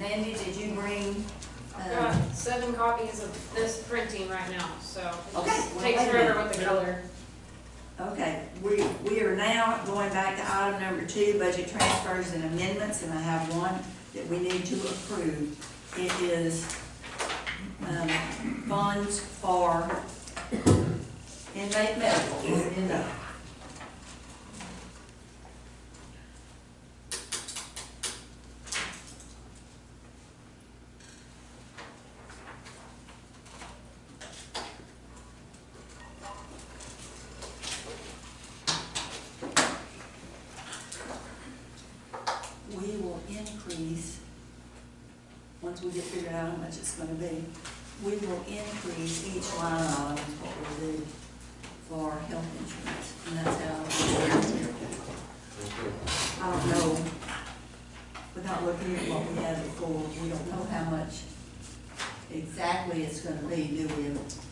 Mandy, did you bring? I've got 7 copies of this printing right now, so it Okay, just well, takes wait a forever minute. with the color. Okay, we are now going back to item number 2, budget transfers and amendments, and I have one that we need to approve. It is funds for inmate medical. We will increase, once we get figured out how much it's gonna be, we will increase each line item, is what we'll do for health insurance, and that's how I don't know, without looking at what we had before, we don't know how much exactly it's gonna be, do we,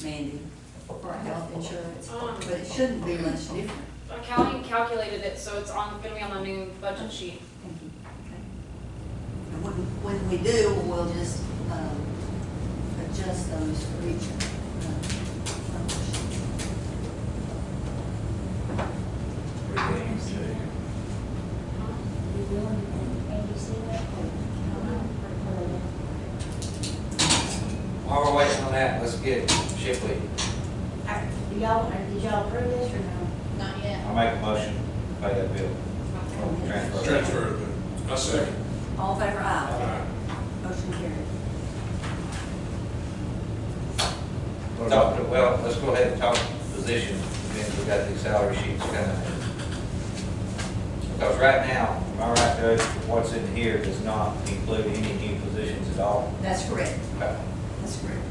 Mandy, for health insurance? But it shouldn't be much different. Accounting calculated it, so it's gonna be on the new budget sheet. Thank you. Okay. And when we do, we'll just adjust those for each. While we're waiting on that, let's get Shipley. Did y'all approve this or no? Not yet. I'll make a motion to pay that bill. Transfer. I second. All in favor, aye. Aye. Motion carried. Well, let's go ahead and talk positions, and then we got these salary sheets coming in. Because right now, am I right, Doug, what's in here does not include any new positions at all? That's correct. Okay. That's correct.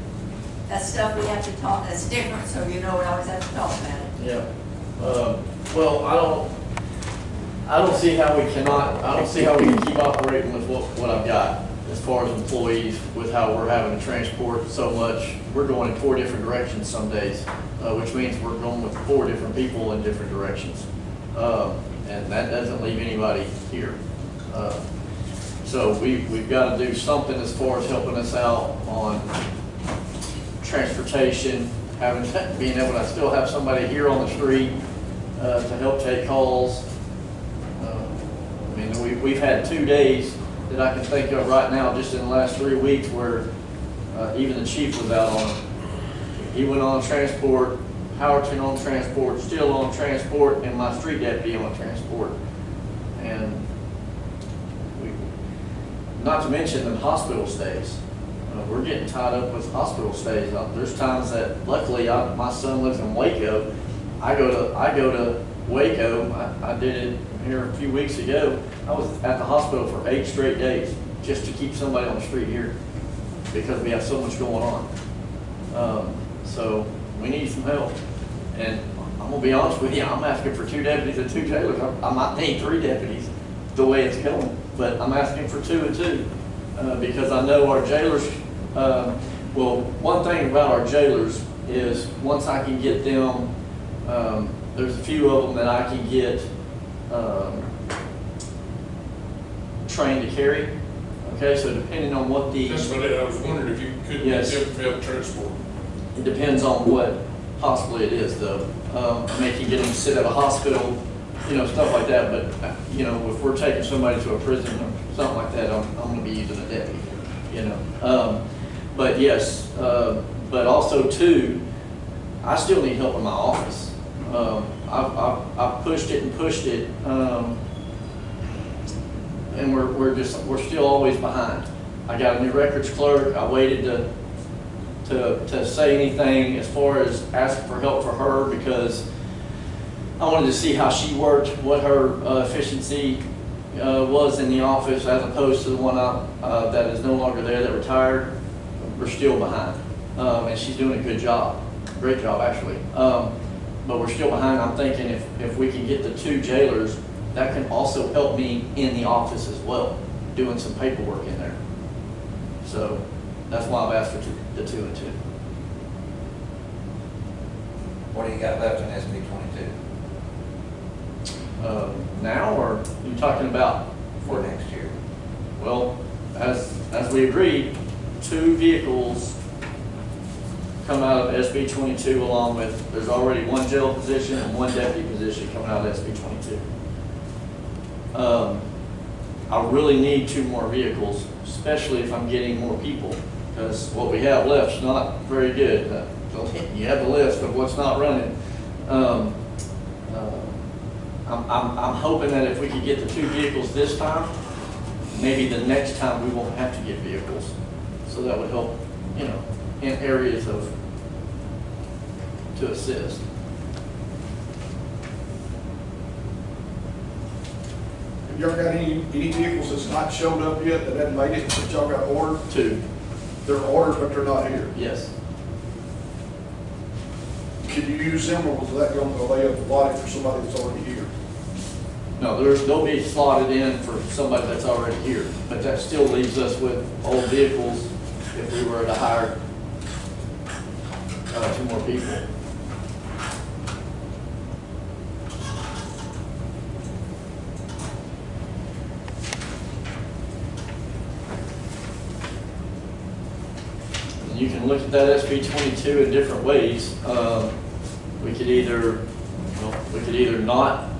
That's stuff we have to talk, that's different, so you know we always have to talk about it. Yeah. Well, I don't see how we can keep operating with what I've got as far as employees, with how we're having to transport so much. We're going in 4 different directions some days, which means we're going with 4 different people in different directions. And that doesn't leave anybody here. So we've got to do something as far as helping us out on transportation, being able to still have somebody here on the street to help take calls. I mean, we've had 2 days that I can think of right now, just in the last 3 weeks, where even the chief was out on. He went on transport, Howerton on transport, still on transport, and my street deputy on transport. And not to mention the hospital stays. We're getting tied up with hospital stays. There's times that, luckily, my son lives in Waco. I go to Waco. I did it here a few weeks ago. I was at the hospital for 8 straight days just to keep somebody on the street here because we have so much going on. So we need some help. And I'm gonna be honest with you, I'm asking for 2 deputies and 2 jailers. I might need 3 deputies the way it's going, but I'm asking for 2 and 2 because I know our jailers. Well, one thing about our jailers is once I can get them, there's a few of them that I can get trained to carry. Okay, so depending on what the... That's what I was wondering if you could get them to help transport. It depends on what possibly it is, though. I mean, you get them to sit at a hospital, you know, stuff like that. But you know, if we're taking somebody to a prison or something like that, I'm going to be using a deputy. You know, but yes, but also too, I still need help in my office. I've pushed it and pushed it, and we're still always behind. I got a new records clerk. I waited to say anything as far as asking for help for her because I wanted to see how she worked, what her efficiency was in the office as opposed to the one that is no longer there, that retired. We're still behind, and she's doing a good job, great job actually. But we're still behind. I'm thinking if we can get the 2 jailers, that can also help me in the office as well, doing some paperwork in there. So that's why I've asked for the 2 and 2. What do you got left in SB 22? Now, or are you talking about For next year? Well, as we agreed, 2 vehicles come out of SB 22 along with, there's already 1 jail position and 1 deputy position coming out of SB 22. I really need 2 more vehicles, especially if I'm getting more people, because what we have left is not very good. You have the list of what's not running. I'm hoping that if we could get the 2 vehicles this time, maybe the next time we won't have to get vehicles. So that would help, you know, in areas to assist. Have y'all got any vehicles that's not showed up yet that haven't made it, that y'all got ordered? 2, They're ordered, but they're not here. yes. Could you use them, or was that going to lay up the body for somebody that's already here? No, they'll be slotted in for somebody that's already here, but that still leaves us with old vehicles if we were to hire 2 more people. And you can look at that SB 22 in different ways. We could either not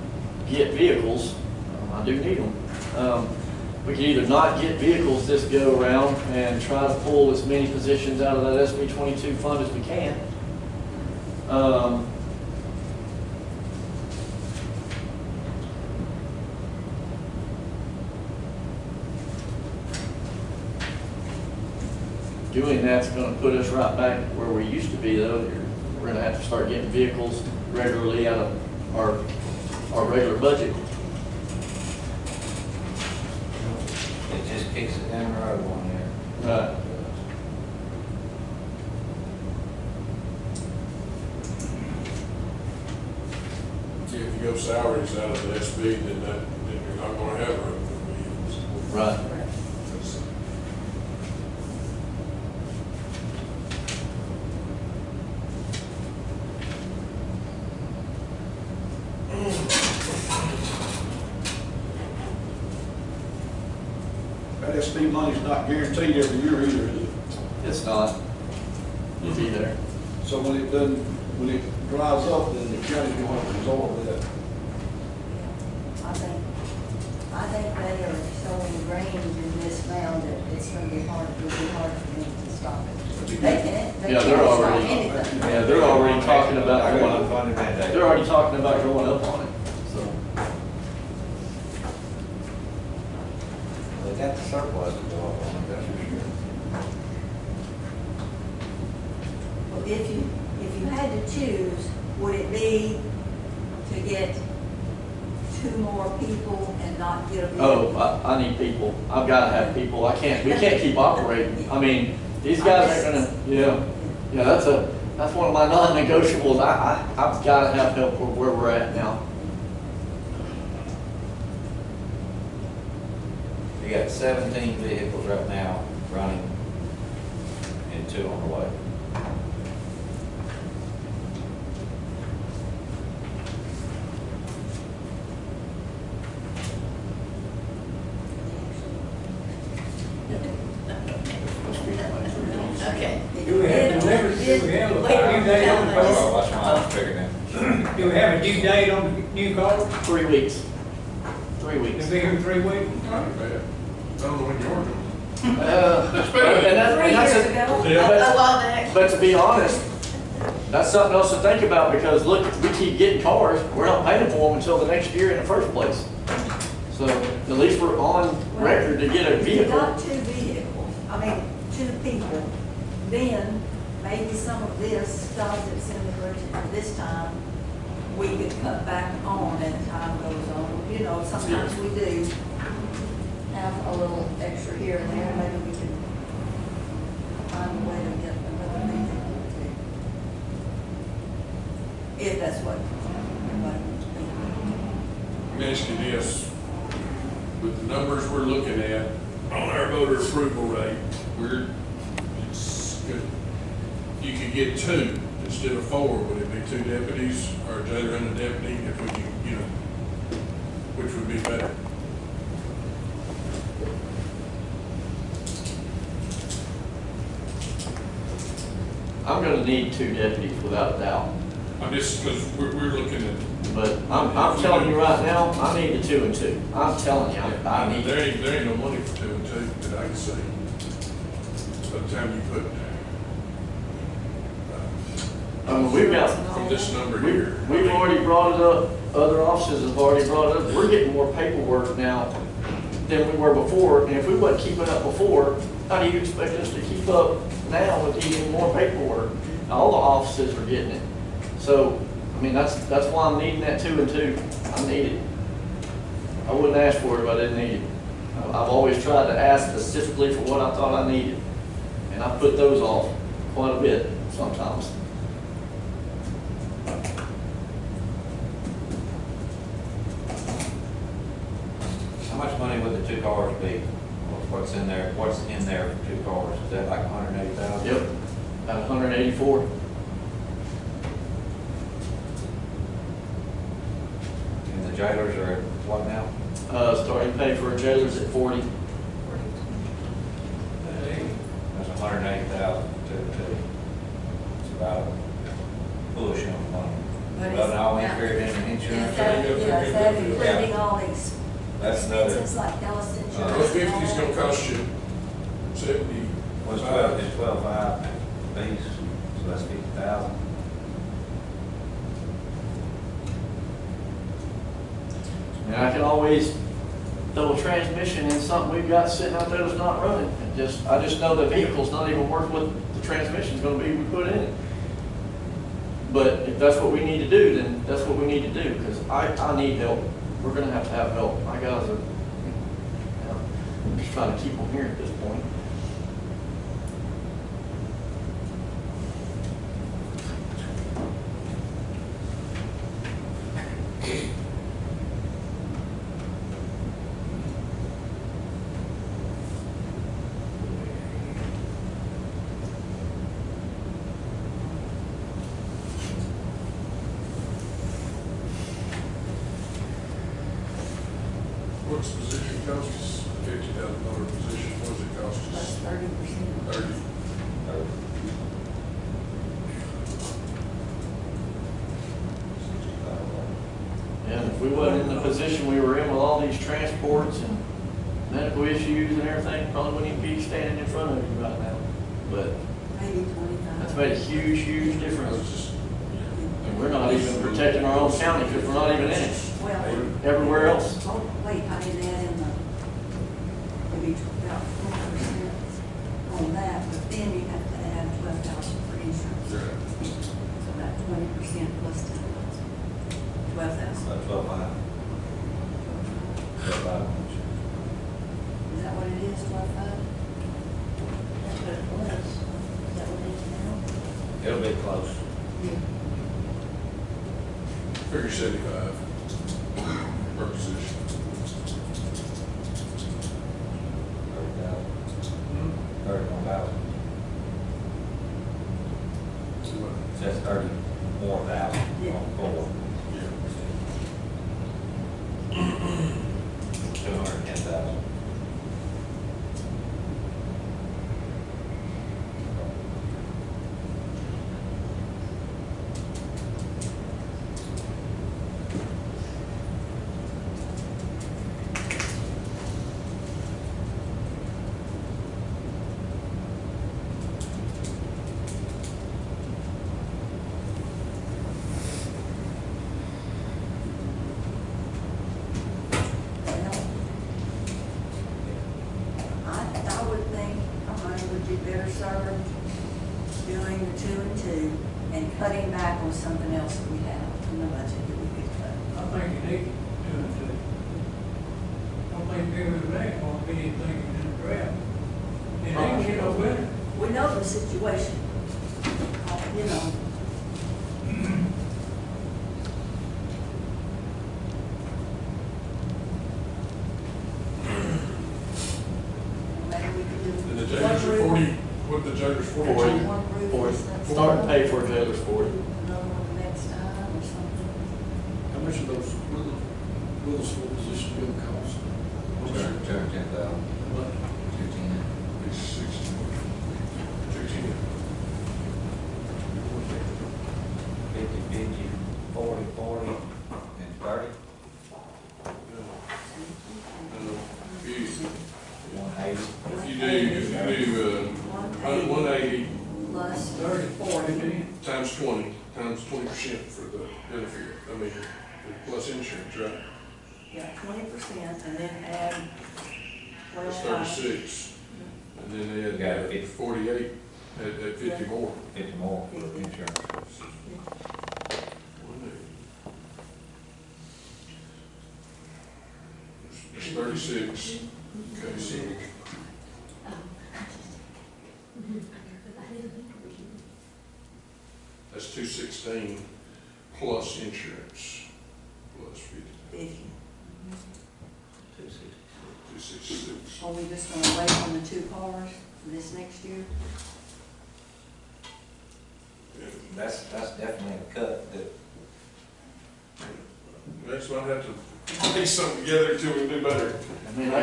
get vehicles. I do need them. We could either not get vehicles this go around and try to pull as many positions out of that SB 22 fund as we can. Doing that's going to put us right back where we used to be, though. We're going to have to start getting vehicles regularly out of our regular budget. It just kicks it down the road one year. Right. If you go salaries out of the SB, then you're not gonna have room for vehicles. Right. That SB money's not guaranteed every year either, is it? It's not. You'll be there. So when it dries up, then the county's going to have to absorb that. I think they are so ingrained in this now that it's gonna be hard for me to stop it. They can't Yeah, they're stop already- anything. Yeah, they're already talking about I got going a funded mandate. They're already talking about going up on it, so. They got the surplus to go up on it, that's for sure. Well, if you had to choose, would it be to get 2 more people and not get a vehicle? Oh, I need people. I've got to have people. We can't keep operating. I mean, these guys are gonna, yeah, that's one of my non-negotiables. I've got to have help where we're at now. You got 17 vehicles right now running and 2 on the way. Okay. Do we have deliveries? Do we have a due date on the Oh, car? that's why I'm figuring it. Do we have a due date on the new car? 3 weeks. 3 weeks. It'll be here in 3 weeks? Not bad. I don't know when you're doing. And that's years it. ago. Yeah. But to be honest, that's something else to think about, because look, we keep getting cars, we're not paying for them until the next year in the first place. So at least we're on record to get a If you got vehicle. 2 vehicles, 2 people, then maybe some of this, because it's in the budget for this time, we could cut back on as time goes on. You know, sometimes we do have a little extra here and there, maybe we can find a way to get another vehicle too. If that's what everybody wants to do. Let me ask you this, with the numbers we're looking at on our voter approval rate, it's good. You could get 2 instead of 4, would it be 2 deputies or a jailer and a deputy if we could, which would be better? I'm gonna need 2 deputies without a doubt. I'm just, because we're looking at. But I'm telling you right now, I need a 2 and 2. I'm telling you, I need There it. ain't no money for 2 and 2 that I can see. By the time you put, We've got, from this number here. we've already brought it up, other offices have already brought it up. We're getting more paperwork now than we were before. And if we wasn't keeping up before, how do you expect us to keep up now with even more paperwork? All the offices are getting it. So, I mean, that's why I'm needing that 2 and 2. I need it. I wouldn't ask for it if I didn't need it. I've always tried to ask specifically for what I thought I needed. And I put those off quite a bit sometimes. How much money would the 2 cars be? What's in there for 2 cars? Is that like 180,000? Yep, about 184. And the jailers are at what now? Starting pay for a jailer's at 40. That's 180,000 to, it's about a push on money. But But it's all not- incurred in the insurance. Is that including all these That's another, expenses like health insurance? Those 50's gonna cost you 70. was 12.5 base, so that's 50,000. And I can always throw a transmission in something we've got sitting out there that's not running. I just know the vehicle's not even worth what the transmission's gonna be we put in it. But if that's what we need to do, then that's what we need to do, because I need help. We're gonna have to have help. My guys are, I'm just trying to keep them here at this point. What's the position cost us? $50,000 position, what does it cost Plus us? 30%. 30. And if we wasn't in the position we were in with all these transports and medical issues and everything, probably wouldn't even be standing in front of you right now. But Maybe 25. that's made a huge, huge I difference. was just, And we're not even protecting our own county because we're not even in it. Well, We're everywhere else. oh, wait, I did add in maybe about 4% on that, but then you have to add 12,000 for insurance. yeah. So about 20% plus 10,000. 12,000. About 12.5. 12.5. Is that what it is, 12,500? That's what it was. Is that what it is now? It'll be close. Yeah. Figure 75 per position. 31,000. See what? That's 30 more thousand Yeah. on 4. Yeah. 210,000. I would think our money would be better served doing the 2 and 2 and cutting back on something else that we have in the budget that we could cut. I think you need to, I don't think people back won't be anything in the draft. And they get no better. We know the situation, you know. Maybe we could do. And the jailers are 40, what the jailers 42? 40. One roof For or something. starting pay for a jailer's 40. Another one next time or something. How much of those will school positions gonna cost? 210,000. How much? 210. It's 60. 16. one eighty plus 30, 40. 40. times 20% for the benefit, I mean, plus insurance, right? Yeah, 20%, and then add, That's 12. 36, and then You got they it. add 48, at 50 more. 50 more for insurance. It's 36, okay, so that's 216 plus insurance, plus 50, 50. 266. Are we just gonna wait on the 2 cars for this next year? That's definitely a cut that, Next one, I have to piece something together until we do better. I mean, I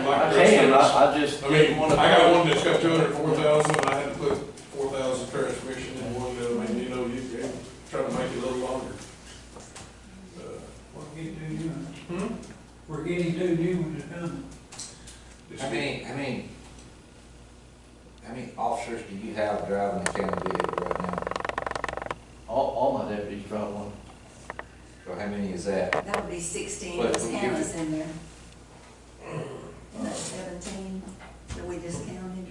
just I didn't mean, wanna. I got one that's got 204,000, I had to put 4,000 transmission in one, I mean, you know, you try to make it a little longer. We're getting 2 new ones. We're getting 2 new ones coming. how many officers do you have driving the county vehicle right now? All my deputies drive one. So how many is that? That would be 16, But because we give Hannah's in there. And that's 17 that we just counted.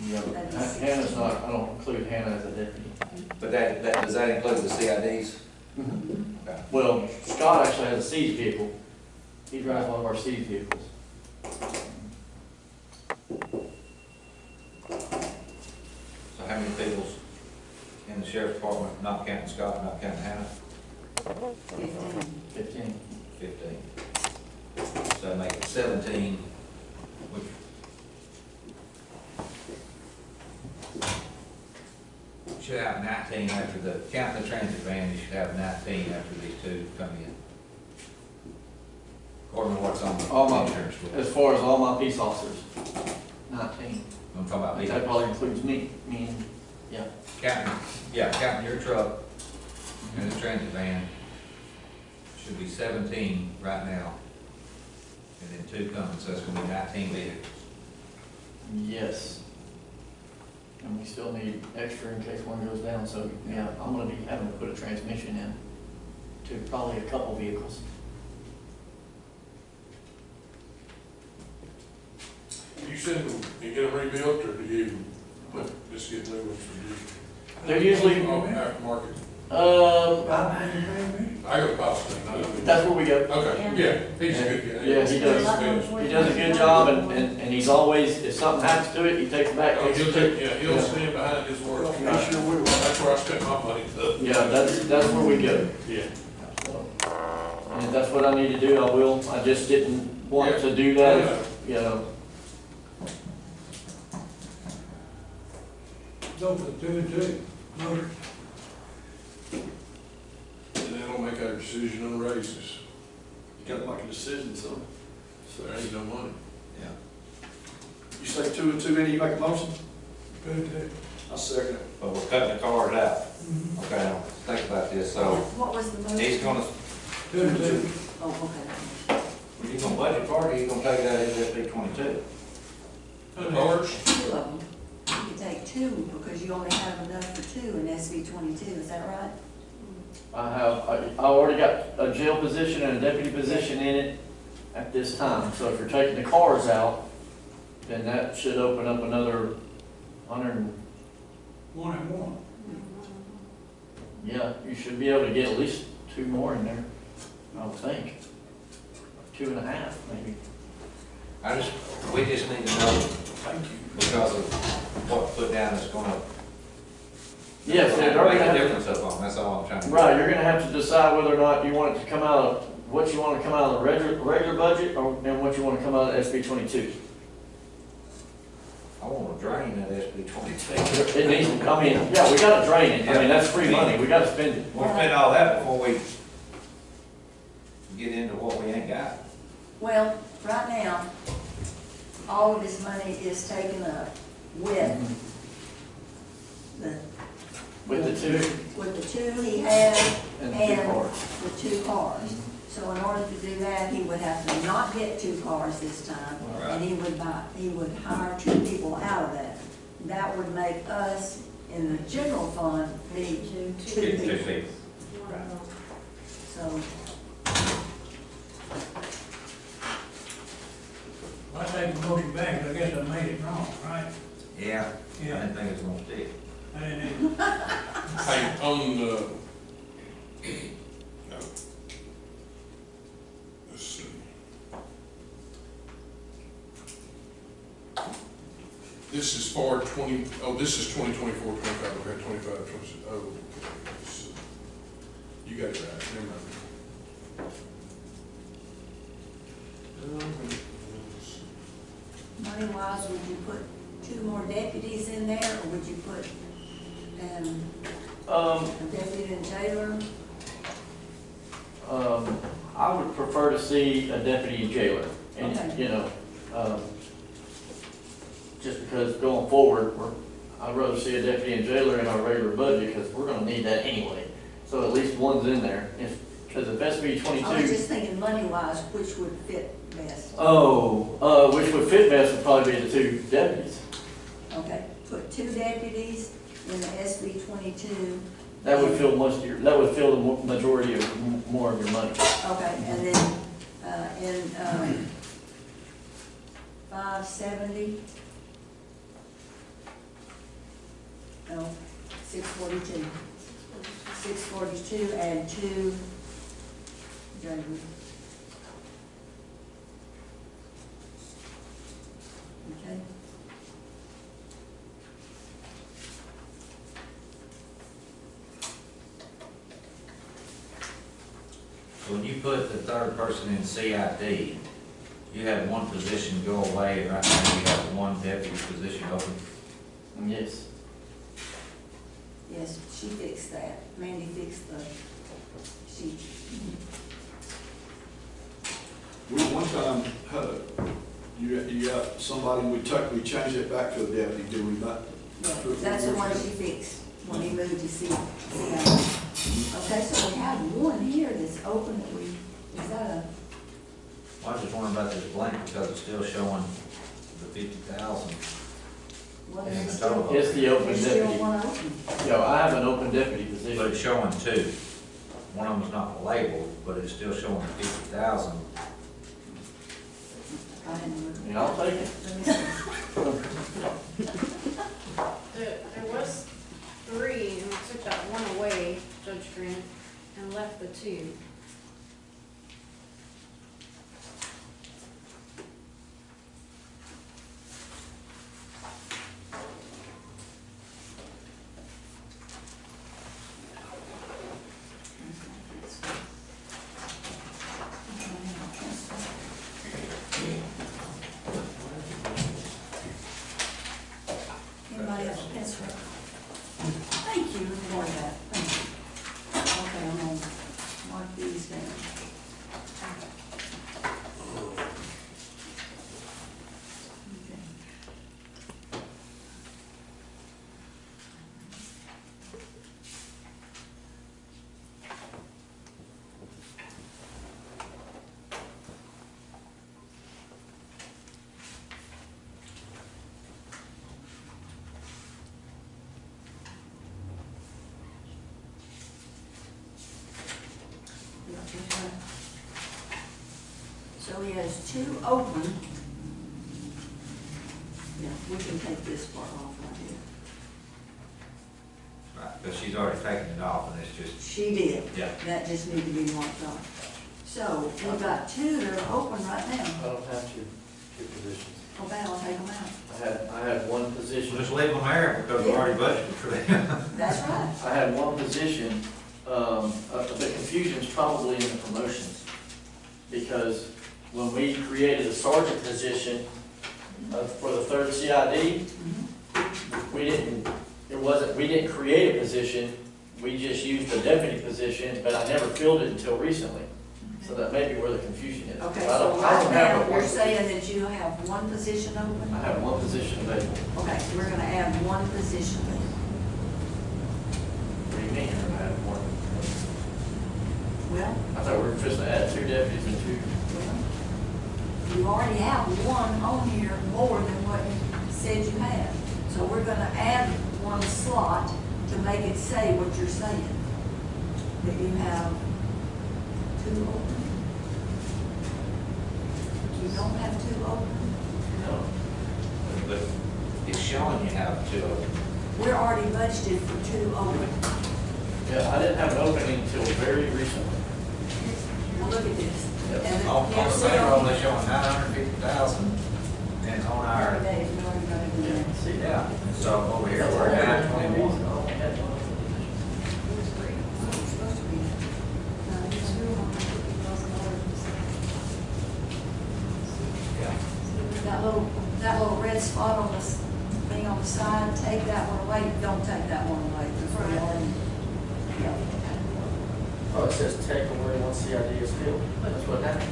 Yeah, That'd be Hannah's not, I don't include Hannah as a deputy. But does that include the CIDs? Okay. Well, Scott actually has a siege vehicle. He drives one of our siege vehicles. So how many people's in the sheriff's department, not counting Scott, not counting Hannah? 15. 15. 15. So that make it 17, which should have 19 after the, counting the transit van, you should have 19 after these 2 come in. According to what's on All the my, insurance list. as far as all my peace officers, 19. I'm talking about That vehicles. probably includes me, yeah. Counting your truck and the transit van, should be 17 right now. And then 2 coming, so that's gonna be 19 vehicles. Yes. And we still need extra in case one goes down, so, yeah, I'm gonna be having to put a transmission in to probably a couple vehicles. You send them, you get them rebuilt, or do you just get new ones from you? They're usually, Aftermarket. I I go to Boston. that's where we go. Okay, yeah, he's a good guy. Yeah, he does. He does a good job, and he's always, if something happens to it, he takes it back. Oh, takes it he'll to- take, yeah, he'll stand behind his word. Right. Sure will. That's where I spent my money. Yeah, that's where we go. Yeah. So, and if that's what I need to do, I will. I just didn't want to do that, you know. Go for 2 and 2, motor. And then we'll make our decision on raises. You gotta make a decision, so. So there ain't no money. Yeah. You say 2 and 2, Andy, you make a motion? 2 and 2. I second it. But we're cutting the cars out. Okay, now, think about this, so What was the motion? he's gonna, 2 and 2. Oh, okay. you gonna budget for it, or you gonna take it out of SB 22? The cars, 2 of them. You could take 2 because you only have enough for 2 in SB 22, is that right? I already got a jail position and a deputy position in it at this time. So if you're taking the cars out, then that should open up another 100. 1 and 1. Yeah, you should be able to get at least 2 more in there, I would think. 2.5, maybe. We just need to know, Thank you. because of what put down is gonna. Yes, they're gonna Make a have difference up on, that's all I'm trying to. Right, you're gonna have to decide whether or not you want it to come out of, what you wanna come out of the regular budget, or, and what you wanna come out of SB 22. I wanna drain that SB 22. It needs, I mean, yeah, we gotta drain it, I mean, that's free money, we gotta spend it. We'll spend all that before we get into what we ain't got. Well, right now, all of his money is taken up with the, With the 2 with the 2 he has and the 2 and cars. the 2 cars. So in order to do that, he would have to not get 2 cars this time, All right. and he would hire 2 people out of that. That would make us, in the general fund, need 2 Get 2 people. people. So, I take the motion back, 'cause I guess I made it wrong, right? Yeah, I Yeah. didn't think it was gonna stick. I didn't, Hey, on the, no. Let's see. This is for 20, oh, this is 2024, 25, okay, 25, 26, oh, okay. Let's see. You got it right, never mind. money-wise, would you put 2 more deputies in there, or would you put, a deputy and jailer? I would prefer to see a deputy jailer, and, Okay. you know, just because going forward, I'd rather see a deputy and jailer in our regular budget, because we're gonna need that anyway. So at least one's in there, because if SB I was 22, just thinking money-wise, which would fit best. which would fit best would probably be the 2 deputies. Okay, put 2 deputies in the SB 22. That would fill that would fill the majority of more of your money. Okay, and then, in, 570. No, 642. 642 and 2 jailers. Okay. So when you put the 3rd person in CID, you have 1 position go away, and right now you have 1 deputy position open. Yes. Yes, she fixed that. Mandy fixed the sheet. We one time, you got somebody, we changed it back to a deputy, did we not? Yeah, that's the one she fixed when he moved to CI. Okay, so we have 1 here that's open that we, is that a, I was just wondering about this blank, because it's still showing the 50,000. what Yeah, is it it's still? open. It's the open There's still deputy. 1 open. Yo, I have an open deputy But position. it's showing 2. One of them's not labeled, but it's still showing 50,000. I hadn't looked. Yeah, I'll take it. Let me see. There was 3, and we took that 1 away, Judge Grant, and left the 2. Anybody else, pencil? Thank you for that, thank you. Okay, I'm gonna mark these down. Okay. So he has 2 open. Yeah, we can take this part off right here. Right, because she's already taken it off, and it's just, She did. yeah. That just needs to be marked off. So we've got 2 that are open right now. I don't have two positions. Okay, I'll take them out. I had 1 position. Just leave them there, because we already budgeted for them. That's right. I had 1 position, the confusion's probably in the promotions. Because when we created a sergeant position for the 3rd CID, we didn't create a position, we just used a deputy position, but I never filled it until recently. So that may be where the confusion is. Okay, I so don't right have now, a you're one- saying that you have 1 position open? I have 1 position available. Okay, so we're gonna add 1 position then. What do you mean, I have 1? Well, I thought we were supposed to add 2 deputies and 2. well, you already have one on here more than what you said you had. So we're gonna add one slot to make it say what you're saying. That you have 2 open. You don't have 2 open. No. But it's showing you have 2 of them. We're already budgeted for 2 open. Yeah, I didn't have an opening until very recently. Well, look at this. Yep. And On the there's payroll, they're showing 950,000, and on our, Dave, you already got it in there. See that? yeah, so over here, we're at 21. Yeah. That little red spot on this thing on the side, take that one away, don't take that one away, because we already, yeah. Oh, it says take away once CID is filled. That's what happened.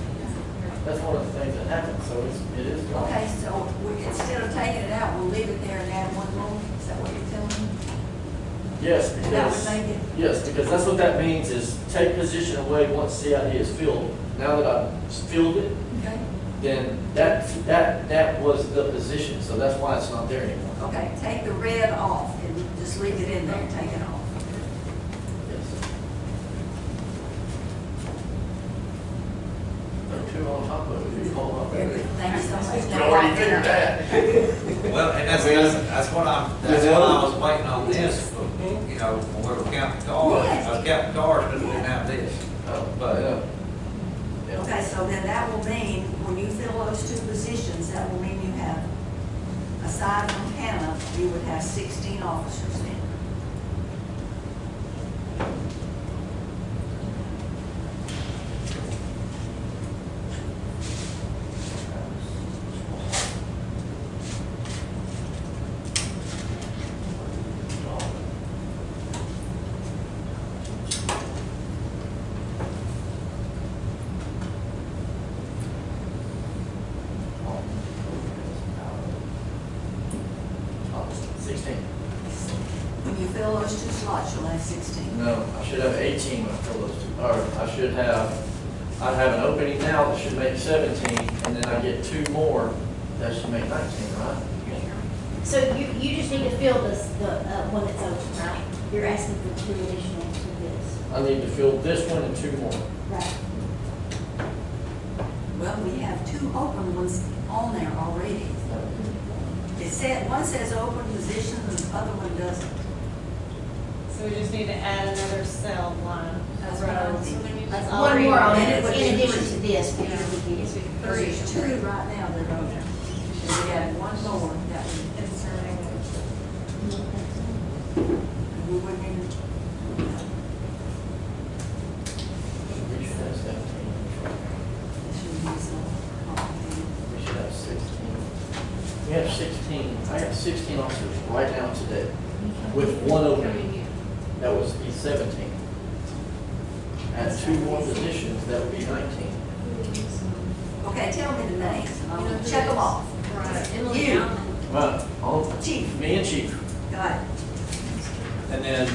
That's one of the things that happened, so it is gone. Okay, so instead of taking it out, we'll leave it there and add one more, is that what you're telling me? Yes, That would because, make it, yes, because that's what that means is take position away once CID is filled. Now that I've filled it, okay, then that was the position, so that's why it's not there anymore. okay, take the red off and just leave it in there, take it off. Yes. Put 2 on top of it, you hold up. Thank you so much. You already figured that. Well, and that's what I was waiting on this, for, you know, when we were counting cars. I was counting cars, but we didn't have this. But, Yeah. Okay, so then that will mean, when you fill those 2 positions, that will mean you have, aside from Hannah, you would have 16 officers then. When you fill those 2 slots, you'll have 16. No, I should have 18 when I fill those 2, or I have an opening now that should make 17, and then I get 2 more, that should make 19, right? So you just need to fill this, the one that's open, right? You're asking for 2 additional to this. I need to fill this one and 2 more. Right. Well, we have 2 open ones on there already. It said, one says open position, and the other one doesn't. So we just need to add another cell line. That's what I was thinking. That's One more on And it, it would in be addition 3. to this, because it would be There's 2 right now that are open. And we had 1 more that we wouldn't even. We should have 17. It should be so complicated. We should have 16. We have 16, I have 16 officers right now today, with 1 opening. That would be 17. Add 2 more positions, that would be 19. Okay, tell me the names, and I'll check them off. Right. You. Right, all, Chief, me and Chief. got it. And then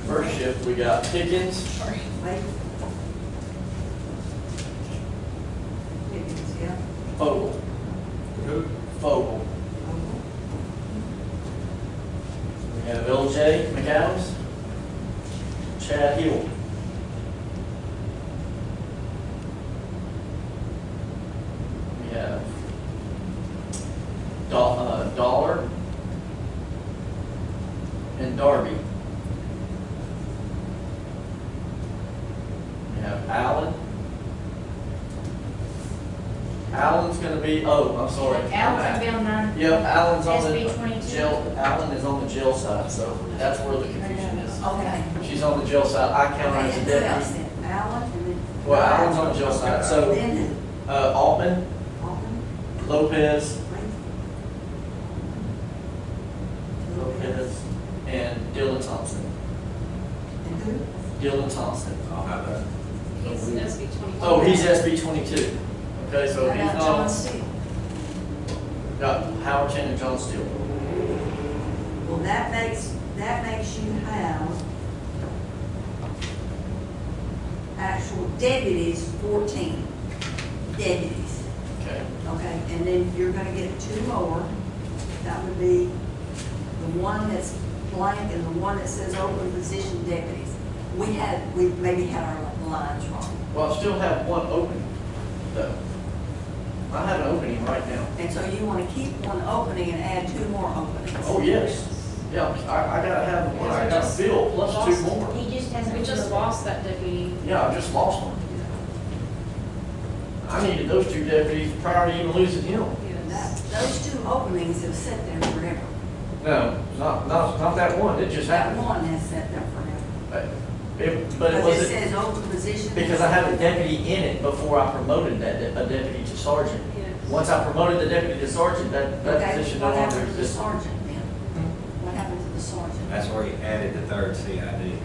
first shift, we got Pickens, Wait. Pickens, yeah. Fogel, Who? Fogel. We have LJ McAdams, Chad Hill. We have Dollar and Darby. We have Allen. Allen's gonna be, oh, I'm sorry. Al's gonna be on 9. Yep, Allen's on the SB 22. jail, Allen is on the jail side, so that's where the confusion is. Okay. She's on the jail side, I count her Okay, as a and who else deputy. then? Allen, and then. Well, Allen's on the jail side, so, Then who? Altman, Altman? Lopez, Wait. Lopez, and Dylan Thompson. And who? Dylan Thompson. I'll have that. He's SB 22. Oh, he's SB 22. Okay, so How he's about John not, Steele? got Howard Chin and John Steele. Well, that makes you have actual deputies, 14 deputies, Okay. okay? And then you're gonna get 2 more. That would be the one that's blank and the one that says open position deputies. We maybe had our lines wrong. Well, I still have one opening, though. I have an opening right now. And so you wanna keep one opening and add 2 more openings. Oh, yes. Yeah, I gotta have one, I gotta fill plus 2 more. He just hasn't. We just filled it. lost that deputy. Yeah, I just lost one. I needed those 2 deputies prior to even losing him. Those 2 openings have sat there forever. No, not that one, it just That happened. one has sat there forever. But it Because it wasn't, says open position. because I had a deputy in it before I promoted a deputy to sergeant. Yes. Once I promoted the deputy to sergeant, that Okay, position no what longer happened to the existed. sergeant then? What happened to the sergeant? That's where you added the third CID.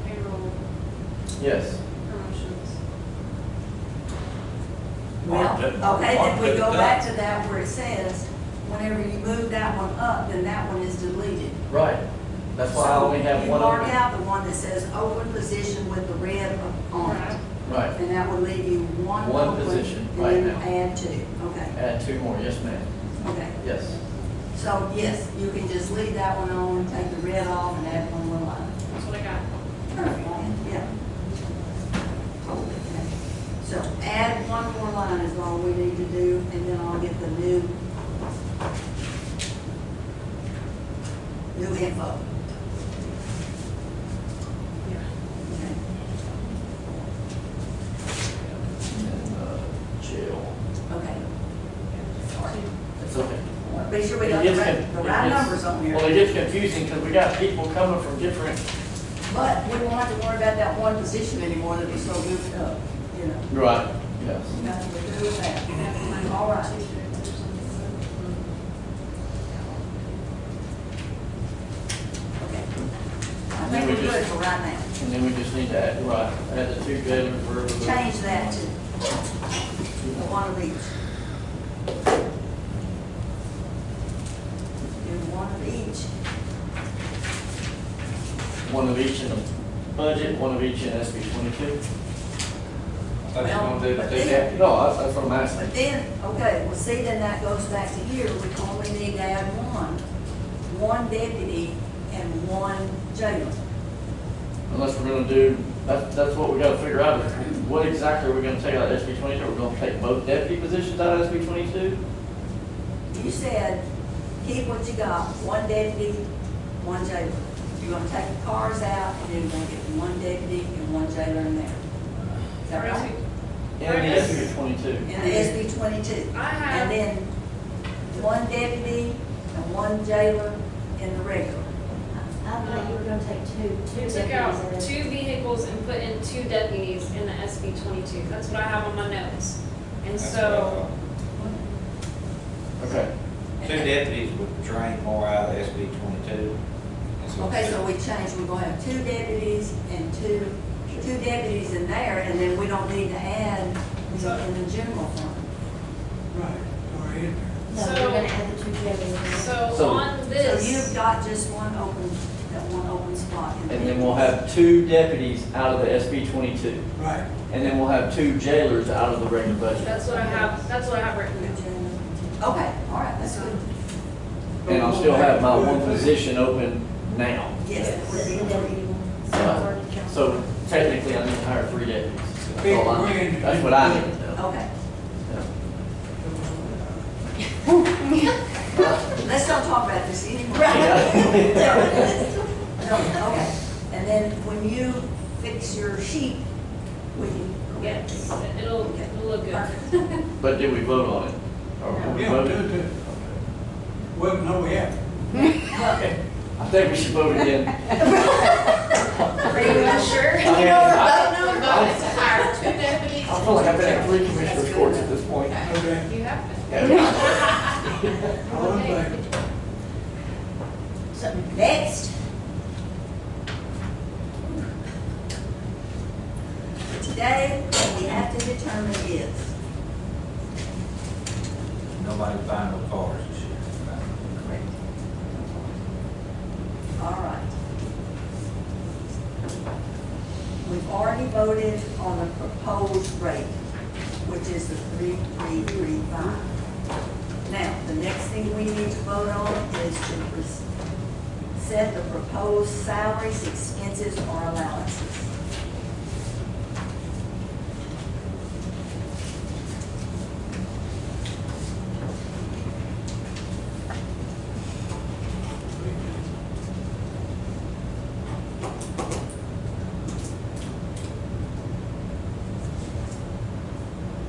Payroll, Yes. promotions. Well, okay, then we go back to that where it says, whenever you move that one up, then that one is deleted. Right. That's why I only have one So you mark opening. out the one that says open position with the red on it. Right. And that would leave you one One open, position and right then now. add 2, okay, Add 2 more, yes, ma'am. okay. Yes. So, yes, you can just leave that one on, take the red off, and add one more line. That's what I got. Perfect, yeah. Totally, okay. So add one more line is all we need to do, and then I'll get the new info. Yeah. Okay. And, jail. Okay. Sorry. It's okay. Be sure we It got gets the con- right, the it right gets- numbers on here. Well, it gets confusing because we got people coming from different, But we won't have to worry about that one position anymore that was so goofed up, you know. right, yes. We got to be through with that. All right. Okay. I then think we we're good just- for right now. And then we just need to add, right, add the 2 jailers for the. Change that to one of each. Do one of each. One of each in the budget, one of each in SB 22. I thought you were gonna do But two then- deputies. No, that's what I'm asking. But then, okay, well, see, then that goes back to here, we only need to add one deputy and one jailer. Unless we're gonna do, that's what we gotta figure out, is what exactly are we gonna take out of SB 22? We're gonna take both deputy positions out of SB 22? You said, keep what you got, one deputy, one jailer. You're gonna take the cars out, and then you're gonna get one deputy and one jailer in there. Is that right? In the SB 22. In the SB 22. I have- And then one deputy and one jailer in the regular. I thought you were gonna take two We took out deputies in it. 2 vehicles and put in 2 deputies in the SB 22. That's what I have on my notes. And That's so, Okay. what I thought. 2 deputies would drain more out of SB 22. And so- Okay, so we changed, we're gonna have 2 deputies and two deputies in there, and then we don't need to add in the general fund. Right, or in there. No, So- we're gonna add the 2 jailers. so on So this. you've got just one open spot. in And there. then we'll have 2 deputies out of the SB 22. Right. And then we'll have 2 jailers out of the regular budget. That's what I have written down. Okay, all right, that's good. And I'll still have my one position open now. Yes. The deputy one. So Yeah. it's already counted. So technically, I need to hire 3 deputies. That's all I need. That's what I need to know. Okay, Yeah. let's not talk about this anymore. Yeah. No, okay, and then when you fix your sheet, we can. Yes, it'll look good. But did we vote on it? Or we Yeah, voted? do. Well, no, we haven't. Okay. I think we should vote again. Are you not sure? I mean, I- No, we voted to hire 2 deputies. I feel like I've been at 3 commissioners' courts at this point. Okay. You have been. All in favor? So next. Today, what we have to determine is, Nobody buying no cars this year. correct. All right. voted on the proposed rate, which is the 3,335. Now, the next thing we need to vote on is to set the proposed salaries, expenses, or allowances.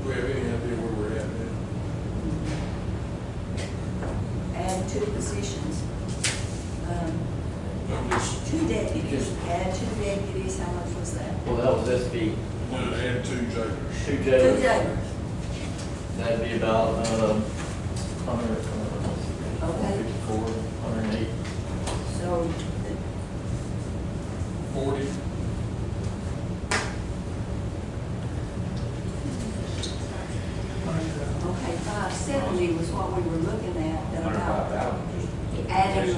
Do we have any idea where we're at now? Add 2 positions. I'm just, 2 deputies, add 2 deputies, how much was that? Well, that was SB, and 2 jailers. 2 2 jailers. jailers. That'd be about, 100, Okay. 54, 108. So, 40. okay, 570 was what we were looking at, about 105,000. adding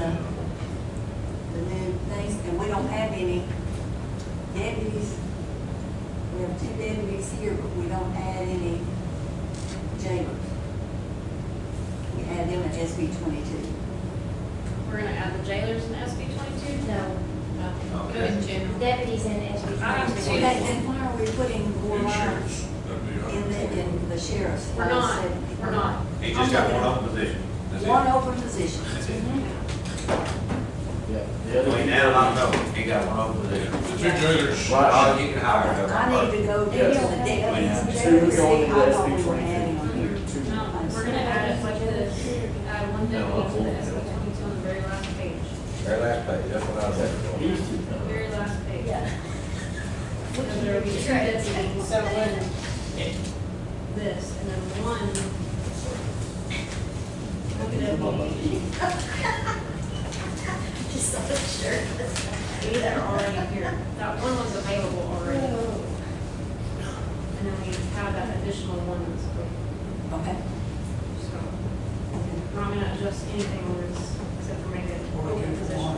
the new things, and we don't have any deputies. We have 2 deputies here, but we don't add any jailers. We add them at SB 22. We're gonna add the jailers in SB 22? No, Go in general. deputies in SB. I have to Okay, then why are we putting more lines Insurance, that'd be in the sheriff's? We're not, 570? we're not. He just got one open position. That's it. One open position. That's it. Yeah. Between now and October, he got one open position. The 2 jailers. Oh, you can hire him. I need to go to Yes. the deputies and Two see going to how SB long we were 22. adding on here. No, we're gonna add it like this, add one No, deputy to the I'll- SB 22 on the very last page. Very last page, that's what I was looking for. These two come. Very last page. Yeah. Because there will be 2 deputies, so when this, and then one. Look at it. Just so sure. These are already here. That one was available already. And then we have that additional one that's available. Okay. So, we're not gonna adjust anything on this, except for make it open position.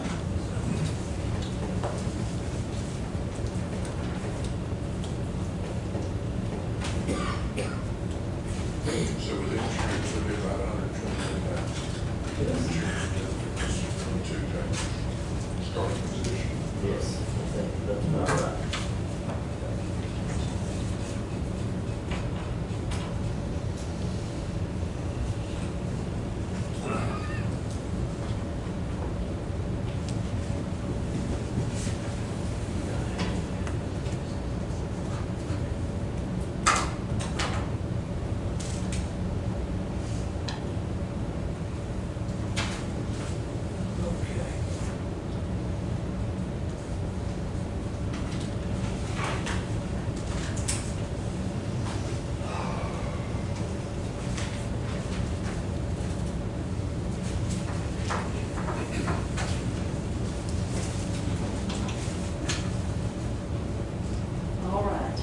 So with insurance, it'd be about 120,000. 2 jailers. Starting position. Yes, I think that's about right. All right.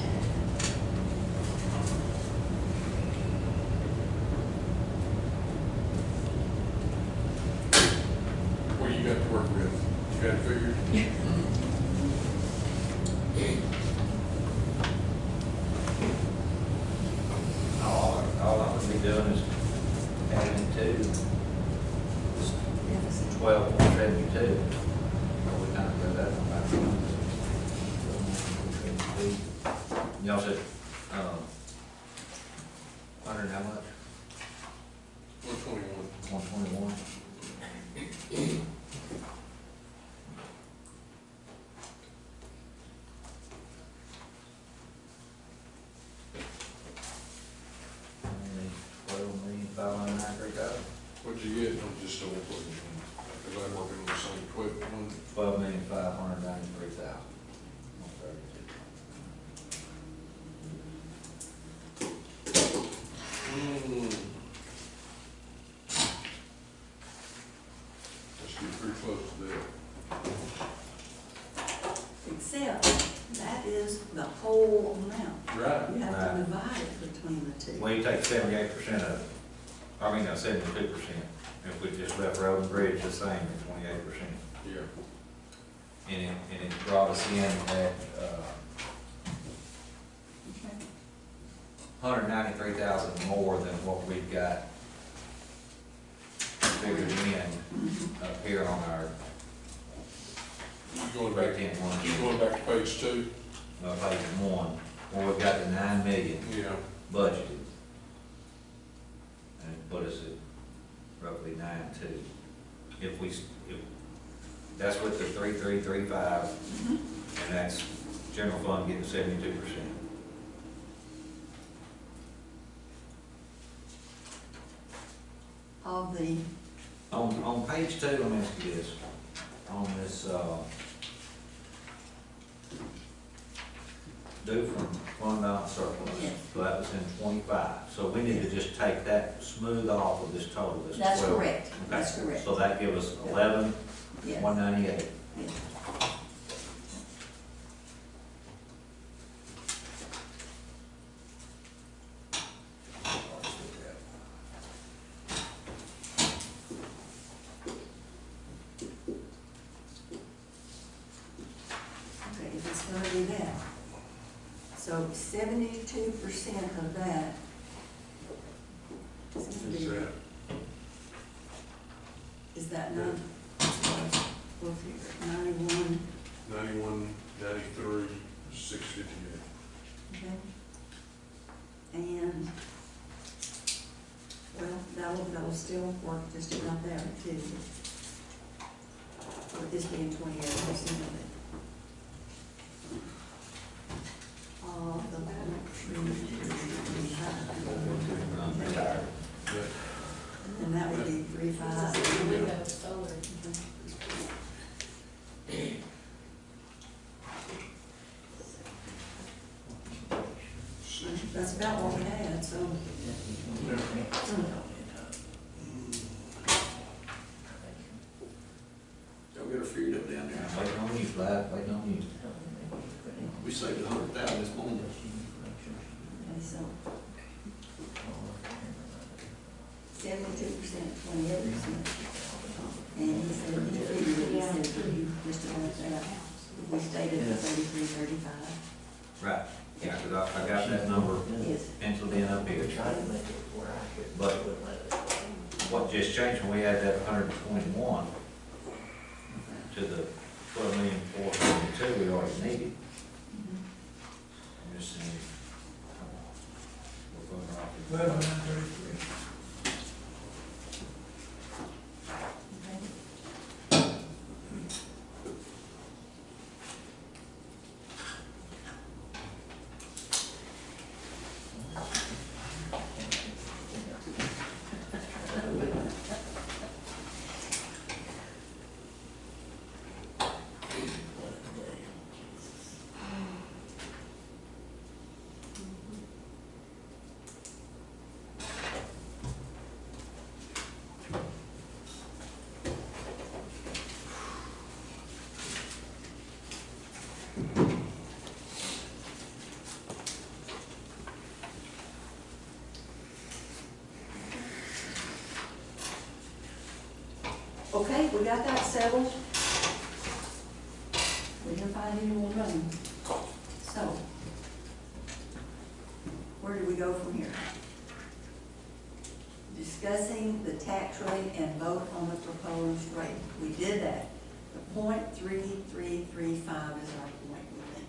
What you got to work with? You got it figured? All I'm gonna be doing is adding 12,172. We kind of got that one back. Y'all said, 100 how much? 121. 121? $12,593,000. What'd you get? I'm just still putting it in, because I'm working on the same 12 one. $12,593,000. Let's get pretty close to that. Except, that is the whole amount. Right. You have to Right. divide it between the two. Well, you take 78% of it, 72%. If we just left road and bridge the same at 28%. Yeah. And it brought us in at, $193,000 more than what we've got figured in up here on our You going back, right-hand one. you going back to page 2? Page 1, where we've got the 9 million Yeah. budgeted. And it put us at roughly 9.2. If that's with the 3.335, and that's general fund getting 72%. Of the, On page 2, let me ask you this, on this, due from fund balance surplus, Yes. so that was in 25, so we need to just take that smooth off of this total, this 12. that's correct, Okay. that's correct. So that gives us 11,198. Yes. Okay, if it's gonna be that, so 72% of that is gonna Is be, that, is that nine? We'll figure it, 91, 91, 93, 658. okay? And, well, that'll still work just about there too. With this being 28% of it. The Retired. and that would be 3.5. The window, solar. That's about what we had, so. Y'all get her figured up down there. Waiting on you, Vlad, waiting on you. We saved 100,000 this morning. Okay, so 72%, 28%. And he said, he figured it, he said, you just about that. We stayed at 33.35. Right, yeah, because I got that number Yes. penciled in up here. But what just changed when we had that 121 to the 12,442 we already needed. I'm just saying. We're going off. 1,233. Okay, we got that settled. We didn't find any more money. So, where do we go from here? Discussing the tax rate and vote on the proposed rate. We did that. The 0.3335 is our point, we think.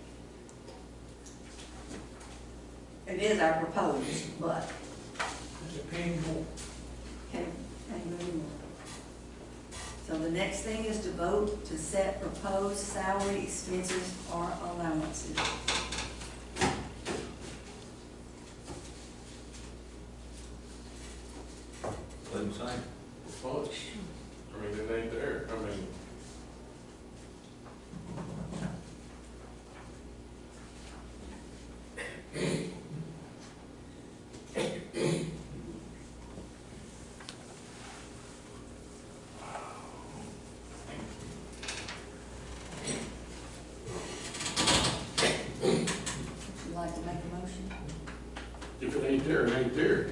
It is our proposed, but, It's a penny more. can't move more. So the next thing is to vote to set proposed salary expenses or allowances. What do you say? Well, I mean, it ain't there, I mean. Would you like to make a motion? If it ain't there, it ain't there.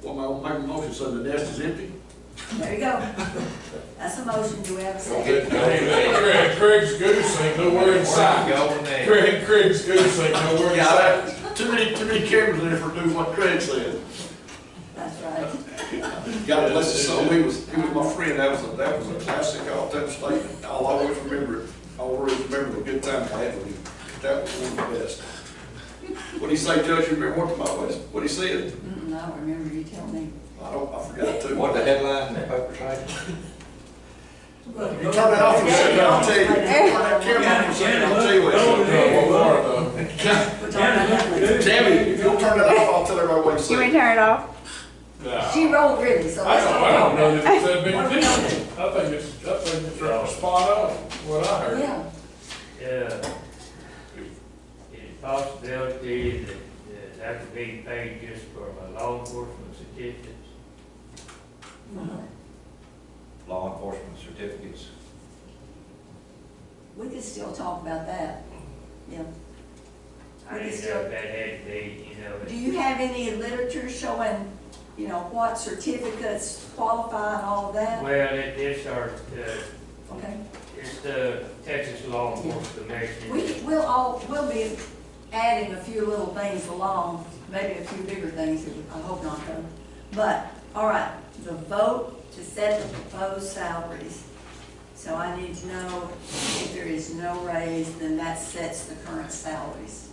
Well, I make a motion so the nest is empty. There you go. That's a motion. Do we have a Hey, second? Craig's goose ain't nowhere in sight. Going there. Craig's goose ain't nowhere in sight. Too many cameras in there for doing what Craig said. That's right. God bless his soul, he was my friend, that was a classic all-time statement. I'll always remember it. I'll always remember the good times I had with him. That was one of the best. What'd he say, Judge, you remember what he said? Mm-mm, I don't remember, you tell me. I forgot to. What the headline in the paper say? You turn that off for a second, I'll tell you. Turn that camera off for a second, I'll tell you what he said. We're talking about that one. Tammy, if you'll turn it off, I'll tell everybody what he You want me to said. turn it off? She rolled really, so let's I don't know that it's that big What a are we deal. gonna do? I think it's right spot on, what I heard. Yeah, Is possibility that could be paid just for my law enforcement certificates? Law enforcement certificates. we could still talk about that, yeah. I didn't know if that had to be, Do you have any literature showing, what certificates qualify and all of that? well, it's our, Okay. it's the Texas Law Enforcement Commission. We'll be adding a few little things along, maybe a few bigger things, I hope not though. But, all right, the vote to set the proposed salaries. So I need to know if there is no raise, then that sets the current salaries.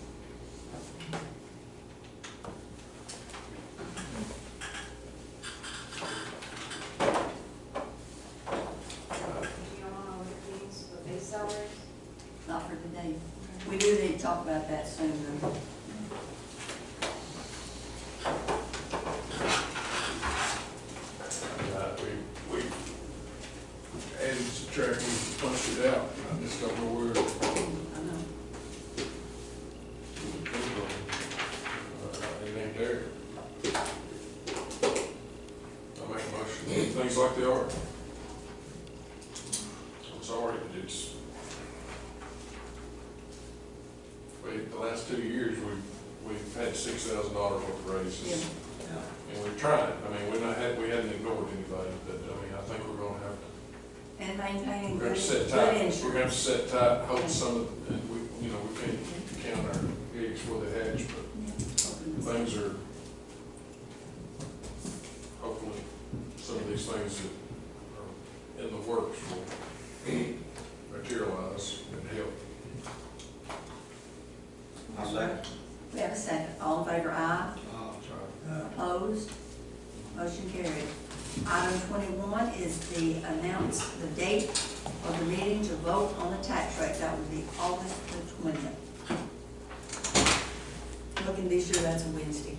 You don't wanna look at these with base salaries? Not for today. We do need to talk about that soon though. We added some track, we punched it out, I just don't know where. I know. It ain't there. I make a motion, things like they are. I'm sorry, but it's, the last 2 years, we've had $6,000 worth of raises. Yeah. And we're trying, we hadn't ignored anybody, but, I think we're gonna have to. And maintaining We're good, gonna set good tight, we're insurance. gonna have to set tight, hold some of, and we can't count our eggs before they hatch, but things are, hopefully, some of these things that are in the works will materialize and help. I'll second. We have a second. All in favor, aye. Opposed? Motion carried. Item 21 is the date of the meeting to vote on the tax rate. That would be August the 20th. Looking this year, that's a Wednesday.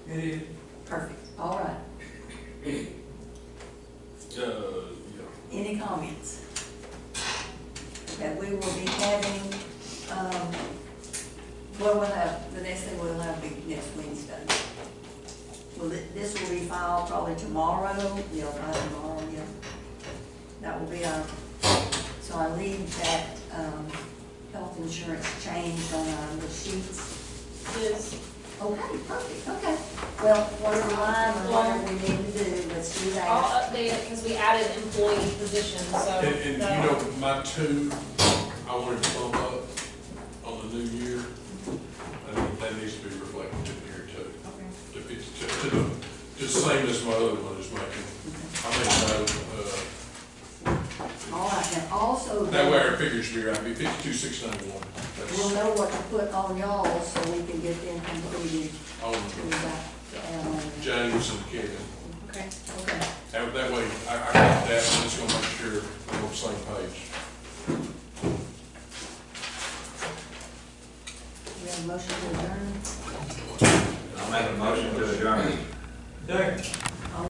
It is. Perfect. All right. Yeah. Any comments? Okay, we will be having, the next thing we'll have be next Wednesday. Well, this will be filed probably tomorrow, by tomorrow, yeah. That will be our, so I leave that, health insurance changed on our little sheets. Is, Okay, perfect, okay. Well, whatever line or whatever we need to do, let's do I'll that. update it because we added employee positions, so. And my two, I wanted to bump up on the new year, and that needs to be reflected in here too. Okay. If it's just the same as my other one is making, I make All right, and also. that way our figures should be right, be 52,691. We'll That's know what to put on y'all so we can get them completed on to that, to add on. James and Kevin. Okay. Okay. That way, I got that, and it's gonna make sure we're on the same page. We have a motion to adjourn. I'll make a motion to adjourn. Second.